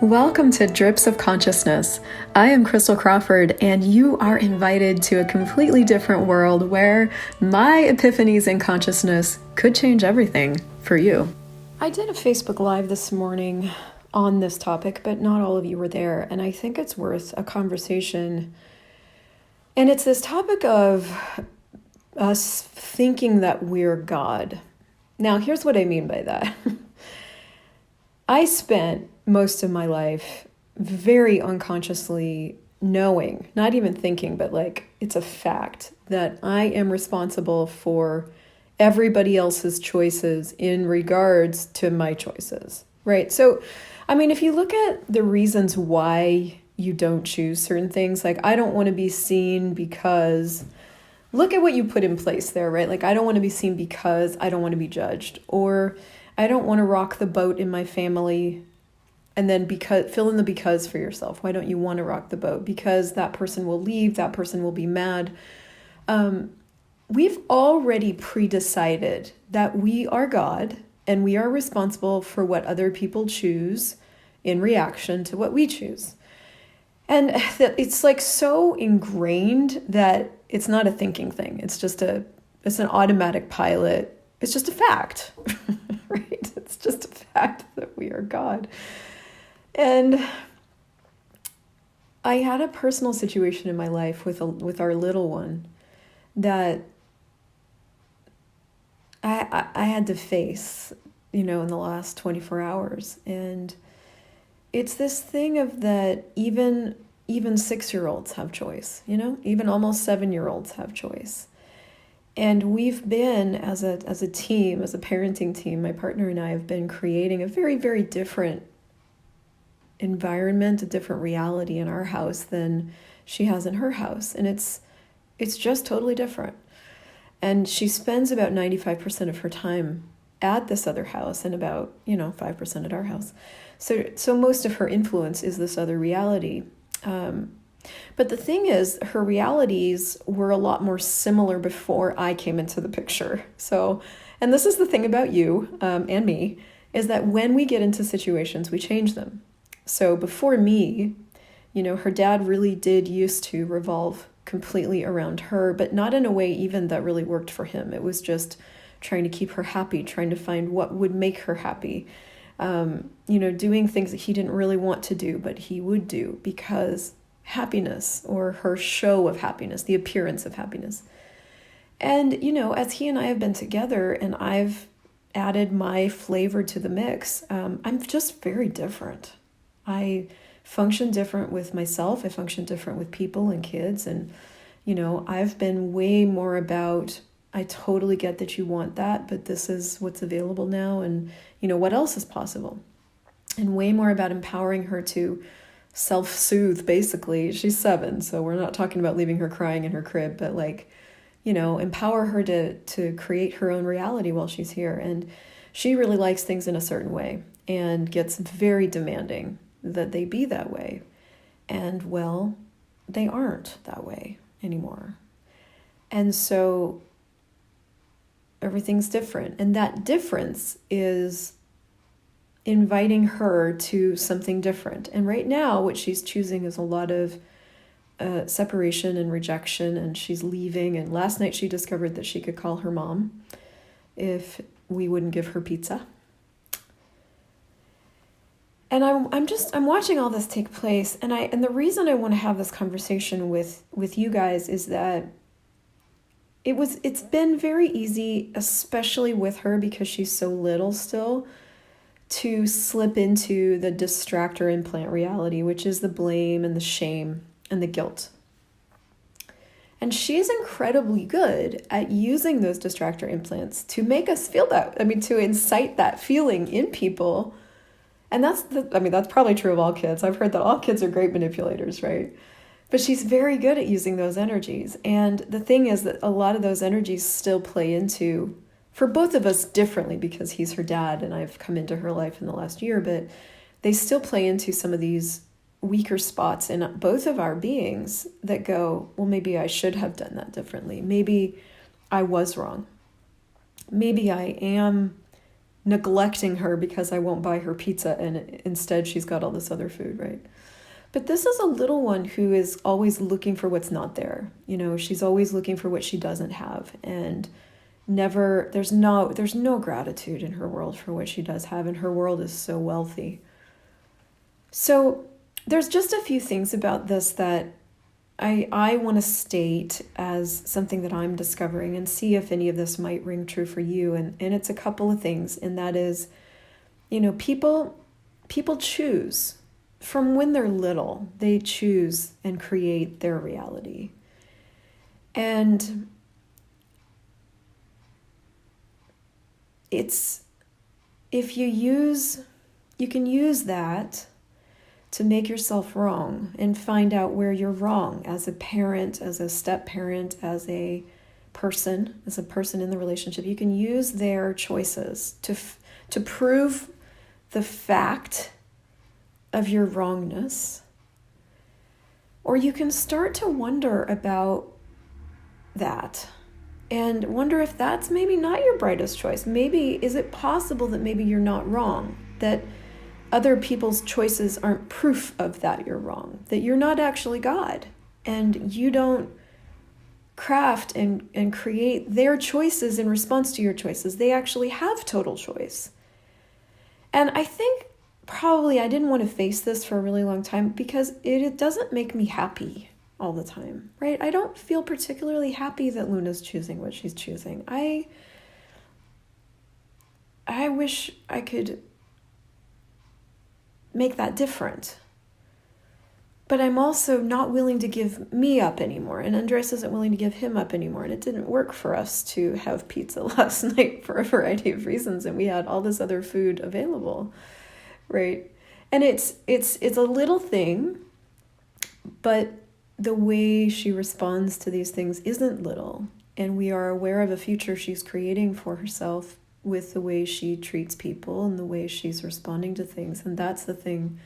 Welcome to Drips of Consciousness. I am Christel Crawford, and you are invited to a completely different world where my epiphanies in consciousness could change everything for you. I did a Facebook Live this morning on this topic, but not all of you were there, and I think it's worth a conversation. And it's this topic of us thinking that we're God. Now, here's what I mean by that. I spent most of my life very unconsciously knowing, not even thinking, but like it's a fact that I am responsible for everybody else's choices in regards to my choices, right? So, I mean, if you look at the reasons why you don't choose certain things, like I don't want to be seen because, look at what you put in place there, right? Like I don't want to be seen because I don't want to be judged, or I don't want to rock the boat in my family. And then because fill in the because for yourself. Why don't you want to rock the boat? Because that person will leave, that person will be mad. We've already pre-decided that we are God and we are responsible for what other people choose in reaction to what we choose. And that it's like so ingrained that it's not a thinking thing. It's an automatic pilot. It's just a fact, right? It's just a fact that we are God. And I had a personal situation in my life with our little one that I had to face, in the last 24 hours. And it's this thing of that even 6-year-olds have choice, even almost 7-year-olds have choice. And we've been, as a team, as a parenting team, my partner and I have been creating a very, very different environment, a different reality in our house than she has in her house. And it's just totally different. And she spends about 95% of her time at this other house and about, 5% at our house. So most of her influence is this other reality. But the thing is, her realities were a lot more similar before I came into the picture. So, and this is the thing about you and me, is that when we get into situations, we change them. So before me, her dad really did used to revolve completely around her, but not in a way even that really worked for him. It was just trying to keep her happy, trying to find what would make her happy. Doing things that he didn't really want to do, but he would do because happiness, or her show of happiness, the appearance of happiness. And, as he and I have been together and I've added my flavor to the mix, I'm just very different. I function different with myself. I function different with people and kids. And, I've been way more about, I totally get that you want that, but this is what's available now. And, what else is possible? And way more about empowering her to self-soothe, basically. She's 7, so we're not talking about leaving her crying in her crib, but empower her to create her own reality while she's here. And she really likes things in a certain way and gets very demanding that they be that way. And well, they aren't that way anymore. And so everything's different. And that difference is inviting her to something different. And right now, what she's choosing is a lot of separation and rejection, and she's leaving. And last night she discovered that she could call her mom if we wouldn't give her pizza. And I'm watching all this take place, and the reason I want to have this conversation with you guys is that it's been very easy, especially with her because she's so little still, to slip into the distractor implant reality, which is the blame and the shame and the guilt. And she's incredibly good at using those distractor implants to make us feel that. To incite that feeling in people. And that's probably true of all kids. I've heard that all kids are great manipulators, right? But she's very good at using those energies. And the thing is that a lot of those energies still play into, for both of us differently, because he's her dad and I've come into her life in the last year, but they still play into some of these weaker spots in both of our beings that go, well, maybe I should have done that differently. Maybe I was wrong. Maybe I am neglecting her because I won't buy her pizza, and instead she's got all this other food, right? But this is a little one who is always looking for what's not there. She's always looking for what she doesn't have, and there's no gratitude in her world for what she does have, and her world is so wealthy. So there's just a few things about this that I want to state as something that I'm discovering, and see if any of this might ring true for you. And it's a couple of things, and that is, people choose. From when they're little, they choose and create their reality. And you can use that to make yourself wrong and find out where you're wrong as a parent, as a step-parent, as a person in the relationship. You can use their choices to prove the fact of your wrongness. Or you can start to wonder about that and wonder if that's maybe not your brightest choice. Maybe, is it possible that maybe you're not wrong? That other people's choices aren't proof of that you're wrong? That you're not actually God, and you don't craft and create their choices in response to your choices. They actually have total choice. And I think probably I didn't want to face this for a really long time because it doesn't make me happy all the time, right? I don't feel particularly happy that Luna's choosing what she's choosing. I wish I could make that different. But I'm also not willing to give me up anymore, and Andres isn't willing to give him up anymore, and it didn't work for us to have pizza last night for a variety of reasons, and we had all this other food available, right? And it's a little thing, but the way she responds to these things isn't little, and we are aware of a future she's creating for herself with the way she treats people and the way she's responding to things. And that's the thing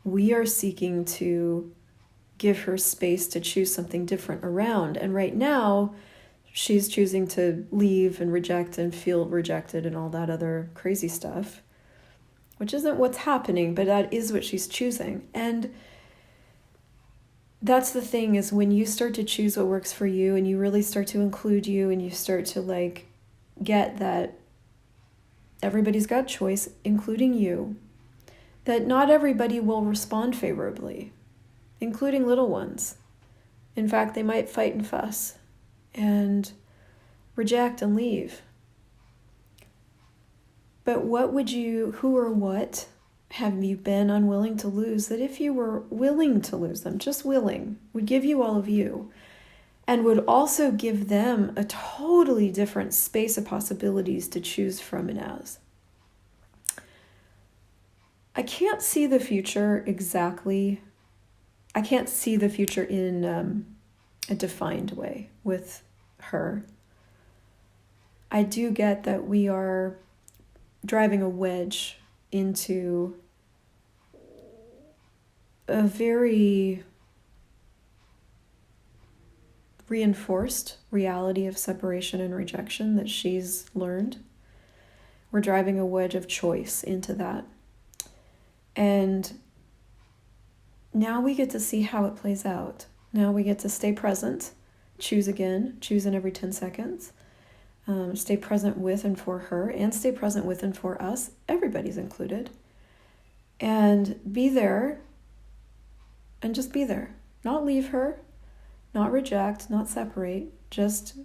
we are seeking to give her space to choose something different around. And right now, she's choosing to leave and reject and feel rejected and all that other crazy stuff, which isn't what's happening, but that is what she's choosing. And that's the thing, is when you start to choose what works for you, and you really start to include you, and you start to get that everybody's got choice, including you, that not everybody will respond favorably, including little ones. In fact, they might fight and fuss and reject and leave. But who or what have you been unwilling to lose, that if you were willing to lose them, just willing, would give you all of you, and would also give them a totally different space of possibilities to choose from and as? I can't see the future exactly. I can't see the future in a defined way with her. I do get that we are driving a wedge into a very reinforced reality of separation and rejection that she's learned. We're driving a wedge of choice into that. And now we get to see how it plays out. Now we get to stay present, choose again, choose in every 10 seconds, stay present with and for her, and stay present with and for us. Everybody's included. And be there, and just be there. Not leave her, not reject, not separate,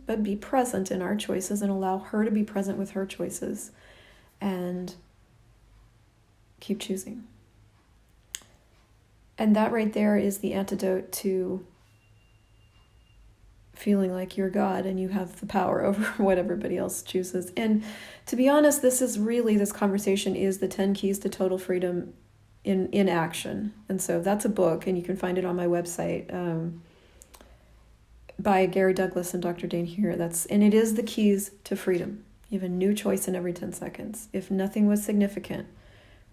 but be present in our choices and allow her to be present with her choices, and keep choosing. And that right there is the antidote to feeling like you're God and you have the power over what everybody else chooses. And to be honest, this conversation is the 10 Keys to Total Freedom in action. And so that's a book, and you can find it on my website by Gary Douglas and Dr. Dane Here. And it is the keys to freedom. You have a new choice in every 10 seconds. If nothing was significant,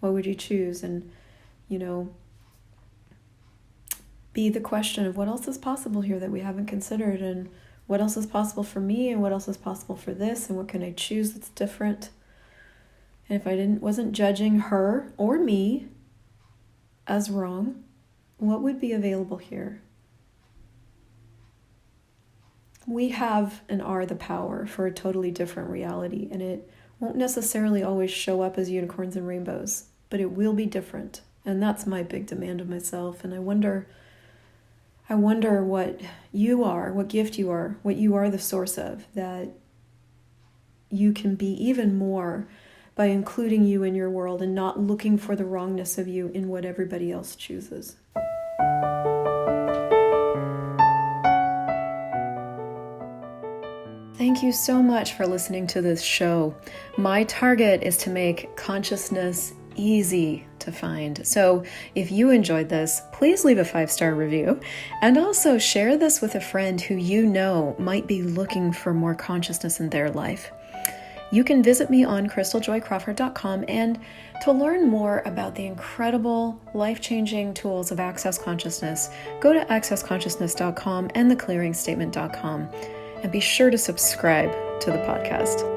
what would you choose? And, be the question of what else is possible here that we haven't considered, and what else is possible for me, and what else is possible for this, and what can I choose that's different? And if I wasn't judging her or me as wrong, what would be available here? We have and are the power for a totally different reality, and it won't necessarily always show up as unicorns and rainbows, but it will be different. And that's my big demand of myself. And I wonder what you are, what gift you are, what you are the source of, that you can be even more by including you in your world and not looking for the wrongness of you in what everybody else chooses. Thank you so much for listening to this show. My target is to make consciousness easy to find. So if you enjoyed this, please leave a 5-star review, and also share this with a friend who you know might be looking for more consciousness in their life. You can visit me on ChrystelJoyCrawford.com, and to learn more about the incredible life-changing tools of Access Consciousness, go to accessconsciousness.com and theclearingstatement.com. And be sure to subscribe to the podcast.